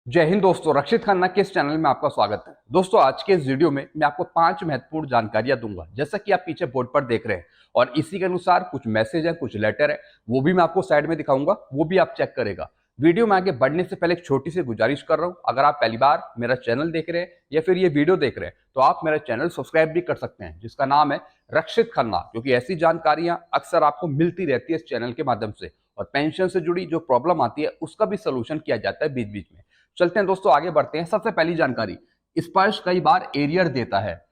जय हिंद दोस्तों, रक्षित खन्ना के इस चैनल में आपका स्वागत है। दोस्तों, आज के इस वीडियो में मैं आपको 5 महत्वपूर्ण जानकारियां दूंगा, जैसा कि आप पीछे बोर्ड पर देख रहे हैं। और इसी के अनुसार कुछ मैसेज है, कुछ लेटर है, वो भी मैं आपको साइड में दिखाऊंगा, वो भी आप चेक करेगा। वीडियो में आगे बढ़ने से पहले एक छोटी सी गुजारिश कर रहा हूं, अगर आप पहली बार मेरा चैनल देख रहे हैं या फिर ये वीडियो देख रहे हैं तो आप मेरा चैनल सब्सक्राइब भी कर सकते हैं, जिसका नाम है रक्षित खन्ना, क्योंकि ऐसी जानकारियां अक्सर आपको मिलती रहती है इस चैनल के माध्यम से। और पेंशन से जुड़ी जो प्रॉब्लम आती है उसका भी सोल्यूशन किया जाता है बीच बीच में। चलते हैं दोस्तों, आगे बढ़ते हैं। सबसे पहली जानकारी, स्पर्श कई बार एरियर देता है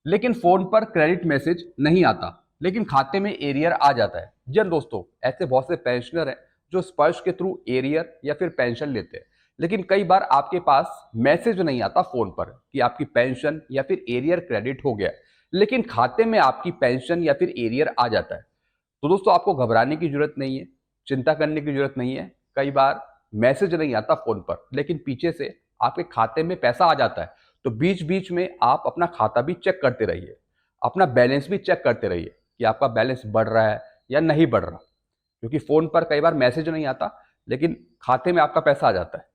लेकिन फोन पर क्रेडिट मैसेज नहीं आता, लेकिन खाते में एरियर आ जाता है। जी हाँ दोस्तों, ऐसे बहुत से पेंशनर हैं जो स्पर्श के थ्रू एरियर या फिर पेंशन लेते हैं, लेकिन कई बार आपके पास मैसेज नहीं आता फोन पर कि आपकी पेंशन या फिर एरियर क्रेडिट हो गया, लेकिन खाते में आपकी पेंशन या फिर एरियर आ जाता है। तो दोस्तों, आपको घबराने की जरूरत नहीं है, चिंता करने की जरूरत नहीं है। कई बार मैसेज नहीं आता फोन पर, लेकिन पीछे से आपके खाते में पैसा आ जाता है। तो बीच बीच में आप अपना खाता भी चेक करते रहिए, अपना बैलेंस भी चेक करते रहिए कि आपका बैलेंस बढ़ रहा है या नहीं बढ़ रहा, क्योंकि फोन पर कई बार मैसेज नहीं आता लेकिन खाते में आपका पैसा आ जाता है।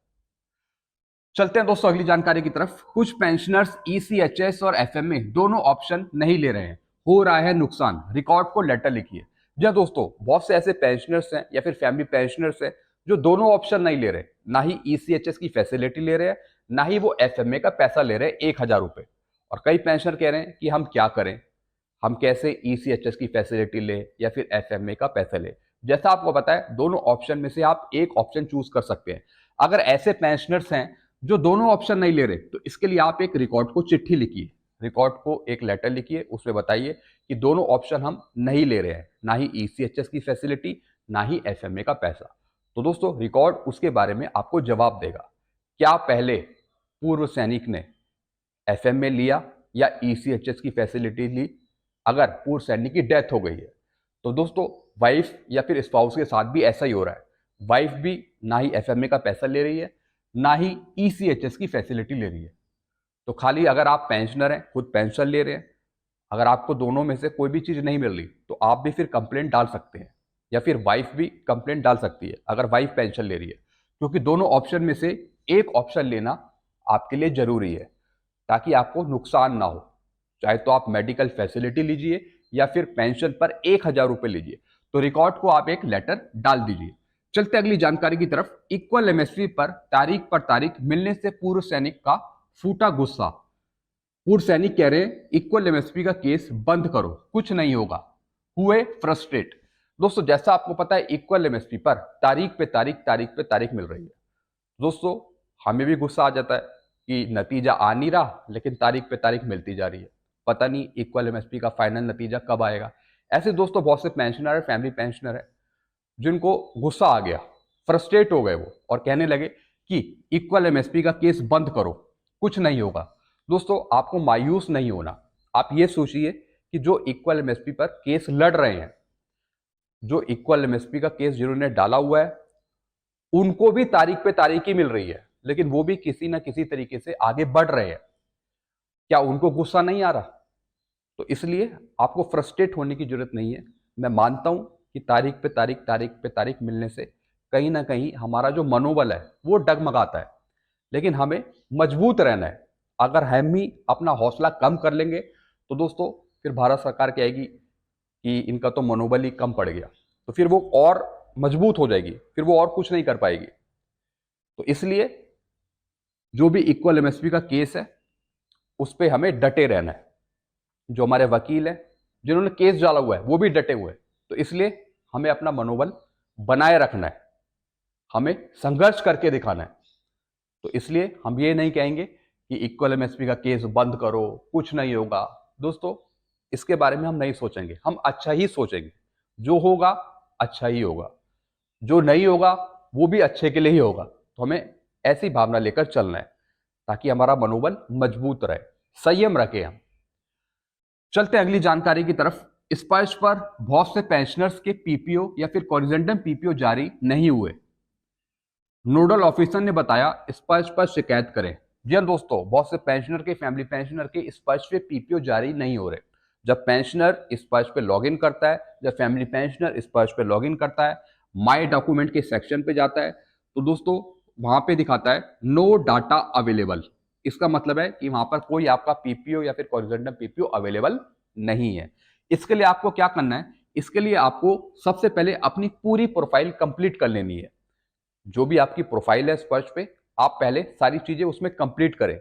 चलते हैं दोस्तों अगली जानकारी की तरफ। कुछ पेंशनर्स ईसीएचएस और एफएमए दोनों ऑप्शन नहीं ले रहे हैं, हो रहा है नुकसान, रिकॉर्ड को लेटर लिखिए। जी हाँ दोस्तों, बहुत से ऐसे पेंशनर्स हैं या फिर फैमिली पेंशनर्स हैं जो दोनों ऑप्शन नहीं ले रहे, ना ही ईसीएचएस की फैसिलिटी ले रहे हैं, ना ही वो एफएमए का पैसा ले रहे हैं 1,000 रुपए। और कई पेंशनर कह रहे हैं कि हम क्या करें, हम कैसे ईसीएचएस की फैसिलिटी ले या फिर एफएमए का पैसा ले। जैसा आपको पता है, दोनों ऑप्शन में से आप एक ऑप्शन चूज कर सकते हैं। अगर ऐसे पेंशनर्स हैं जो दोनों ऑप्शन नहीं ले रहे, तो इसके लिए आप एक रिकॉर्ड को चिट्ठी लिखिए, रिकॉर्ड को एक लेटर लिखिए, उसमें बताइए कि दोनों ऑप्शन हम नहीं ले रहे हैं, ना ही ईसीएचएस की फैसिलिटी, ना ही एफएमए का पैसा। तो दोस्तों, रिकॉर्ड उसके बारे में आपको जवाब देगा। क्या पहले पूर्व सैनिक ने एफएमए लिया या ईसीएचएस की फैसिलिटी ली? अगर पूर्व सैनिक की डेथ हो गई है तो दोस्तों, वाइफ या फिर स्पाउस के साथ भी ऐसा ही हो रहा है। वाइफ भी ना ही एफएमए का पैसा ले रही है, ना ही ईसीएचएस की फैसिलिटी ले रही है। तो खाली अगर आप पेंशनर हैं, खुद पेंशन ले रहे हैं, अगर आपको दोनों में से कोई भी चीज नहीं मिल रही तो आप भी फिर कंप्लेंट डाल सकते हैं, या फिर वाइफ भी कंप्लेंट डाल सकती है अगर वाइफ पेंशन ले रही है, क्योंकि दोनों ऑप्शन में से एक ऑप्शन लेना आपके लिए जरूरी है ताकि आपको नुकसान ना हो। चाहे तो आप मेडिकल फैसिलिटी लीजिए या फिर पेंशन पर 1,000 रुपए लीजिए। तो रिकॉर्ड को आप एक लेटर डाल दीजिए। चलते अगली जानकारी की तरफ। इक्वल एमएसपी पर तारीख मिलने से पूर्व सैनिक का फूटा गुस्सा। पूर्व सैनिक कह रहे हैं इक्वल एमएसपी का केस बंद करो, कुछ नहीं होगा, हुए फ्रस्ट्रेट। दोस्तों, जैसा आपको पता है, इक्वल एमएसपी पर तारीख पे तारीख मिल रही है। दोस्तों, हमें भी गुस्सा आ जाता है कि नतीजा आ नहीं रहा लेकिन तारीख पे तारीख मिलती जा रही है, पता नहीं इक्वल एमएसपी का फाइनल नतीजा कब आएगा। ऐसे दोस्तों बहुत से पेंशनर है, फैमिली पेंशनर है, जिनको गुस्सा आ गया, फ्रस्ट्रेट हो गए वो, और कहने लगे कि इक्वल एमएसपी का केस बंद करो, कुछ नहीं होगा। दोस्तों, आपको मायूस नहीं होना। आप ये सोचिए कि जो इक्वल एमएसपी पर केस लड़ रहे हैं, जो इक्वल एमएसपी का केस जिन्होंने डाला हुआ है, उनको भी तारीख पे तारीख ही मिल रही है, लेकिन वो भी किसी ना किसी तरीके से आगे बढ़ रहे हैं। क्या उनको गुस्सा नहीं आ रहा? तो इसलिए आपको फ्रस्ट्रेट होने की जरूरत नहीं है। मैं मानता हूं कि तारीख पे तारीख मिलने से कहीं ना कहीं हमारा जो मनोबल है वो डगमगाता है, लेकिन हमें मजबूत रहना है। अगर हम ही अपना हौसला कम कर लेंगे तो दोस्तों, फिर भारत सरकार कहेगी कि इनका तो मनोबल ही कम पड़ गया, तो फिर वो और मजबूत हो जाएगी, फिर वो और कुछ नहीं कर पाएगी। तो इसलिए जो भी इक्वल एमएसपी का केस है उस पर हमें डटे रहना है। जो हमारे वकील हैं जिन्होंने केस डाला हुआ है वो भी डटे हुए हैं। तो इसलिए हमें अपना मनोबल बनाए रखना है, हमें संघर्ष करके दिखाना है। तो इसलिए हम ये नहीं कहेंगे कि इक्वल एमएसपी का केस बंद करो, कुछ नहीं होगा। दोस्तों, इसके बारे में हम नहीं सोचेंगे, हम अच्छा ही सोचेंगे। जो होगा अच्छा ही होगा, जो नहीं होगा वो भी अच्छे के लिए ही होगा। तो हमें ऐसी भावना लेकर चलना है ताकि हमारा मनोबल मजबूत रहे, संयम रखे हम। चलते हैं अगली जानकारी की तरफ। स्पर्श पर बहुत से पेंशनर्स के पीपीओ या फिर कोरिजेंडम पीपीओ जारी नहीं हुए। नोडल ऑफिसर ने बताया स्पर्श पर शिकायत करें। जी हाँ दोस्तों, बहुत से पेंशनर के, फैमिली पेंशनर के स्पर्श पे पीपीओ जारी नहीं हो रहे। जब पेंशनर स्पर्श पे लॉगिन करता है, जब फैमिली पेंशनर स्पर्श पे लॉगिन करता है, माय डॉक्यूमेंट के सेक्शन पे जाता है, तो दोस्तों वहां पे दिखाता है नो डाटा अवेलेबल। इसका मतलब है कि वहां पर कोई आपका पीपीओ या फिर हॉरिजॉन्टल पीपीओ अवेलेबल नहीं है। इसके लिए आपको क्या करना है, इसके लिए आपको सबसे पहले अपनी पूरी प्रोफाइल कंप्लीट कर लेनी है। जो भी आपकी प्रोफाइल है स्पर्श पे, आप पहले सारी चीजें उसमें कंप्लीट करें।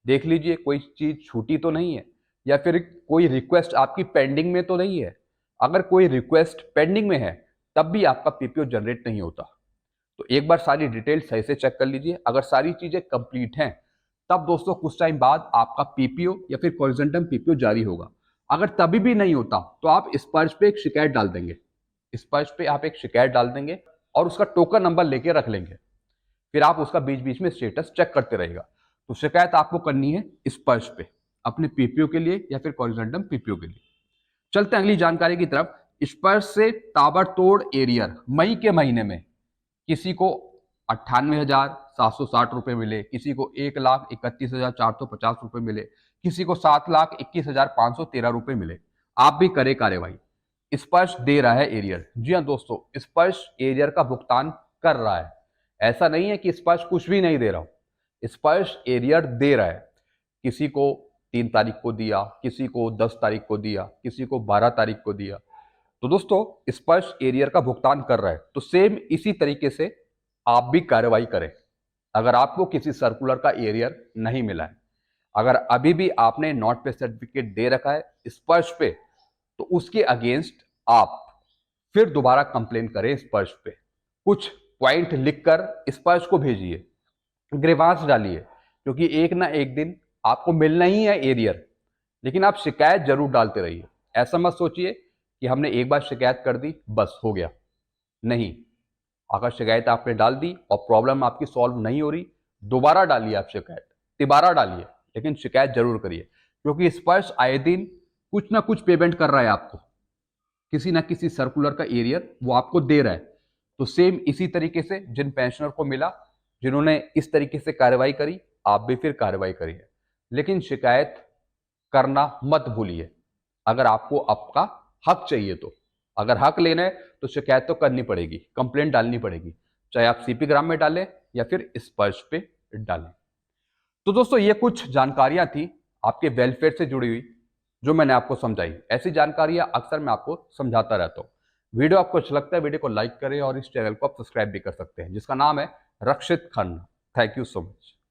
देख लीजिए कोई चीज छूटी तो नहीं है, या फिर कोई रिक्वेस्ट आपकी पेंडिंग में तो नहीं है। अगर कोई रिक्वेस्ट पेंडिंग में है तब भी आपका पीपीओ जनरेट नहीं होता। तो एक बार सारी डिटेल सही से चेक कर लीजिए। अगर सारी चीजें कंप्लीट हैं तब दोस्तों कुछ टाइम बाद आपका पीपीओ या फिर हॉरिजॉन्टल पीपीओ जारी होगा। अगर तभी भी नहीं होता तो आप स्पर्श पे एक शिकायत डाल देंगे। स्पर्श पे आप एक शिकायत डाल देंगे और उसका टोकन नंबर लेके रख लेंगे। फिर आप उसका बीच बीच में स्टेटस चेक करते रहेगा। तो शिकायत आपको करनी है स्पर्श पे, अपने पीपीओ के लिए या फिर हॉरिजॉन्टल पीपीओ के लिए। चलते हैं अगली जानकारी की तरफ। स्पर्श से ताबड़तोड़ एरियर मई के महीने में किसी को 98,760 रुपए मिले, किसी को 1,31,450 रुपए मिले, किसी को 7,21,513 रुपए मिले। आप भी करें कार्यवाही। स्पर्श दे रहा है एरियर। जी हाँ दोस्तों, स्पर्श एरियर का भुगतान कर रहा है। ऐसा नहीं है कि स्पर्श कुछ भी नहीं दे रहा हूं, स्पर्श एरियर दे रहा है। किसी को 3 तारीख को दिया, किसी को 10 तारीख को दिया, किसी को 12 तारीख को दिया। तो दोस्तों स्पर्श एरियर का भुगतान कर रहा है, तो सेम इसी तरीके से आप भी कार्रवाई करें। अगर आपको किसी सर्कुलर का एरियर नहीं मिला है, अगर अभी भी आपने नॉट पे सर्टिफिकेट दे रखा है स्पर्श पे, तो उसके अगेंस्ट आप फिर दोबारा कंप्लेन करें स्पर्श पे। कुछ पॉइंट लिखकर स्पर्श को भेजिए, ग्रीवांस डालिए, क्योंकि एक ना एक दिन आपको मिलना ही है एरियर। लेकिन आप शिकायत जरूर डालते रहिए। ऐसा मत सोचिए कि हमने एक बार शिकायत कर दी बस हो गया। नहीं, अगर शिकायत आपने डाल दी और प्रॉब्लम आपकी सॉल्व नहीं हो रही, दोबारा डालिए आप शिकायत, तिबारा डालिए, लेकिन शिकायत जरूर करिए। क्योंकि स्पर्श आए दिन कुछ ना कुछ पेमेंट कर रहा है आपको, किसी ना किसी सर्कुलर का एरियर वो आपको दे रहा है। तो सेम इसी तरीके से जिन पेंशनर को मिला, जिन्होंने इस तरीके से कार्रवाई करी, आप भी फिर कार्रवाई करिए। लेकिन शिकायत करना मत भूलिए। अगर आपको आपका हक चाहिए तो, अगर हक लेना है तो शिकायत तो करनी पड़ेगी, कंप्लेंट डालनी पड़ेगी, चाहे आप सीपी ग्राम में डालें या फिर स्पर्श पे डालें। तो दोस्तों ये कुछ जानकारियां थी आपके वेलफेयर से जुड़ी हुई, जो मैंने आपको समझाई। ऐसी जानकारियां अक्सर मैं आपको समझाता रहता हूं। वीडियो आपको अच्छा लगता है, वीडियो को लाइक करें और इस चैनल को आप सब्सक्राइब भी कर सकते हैं, जिसका नाम है Rakshit Khanna. Thank you so much.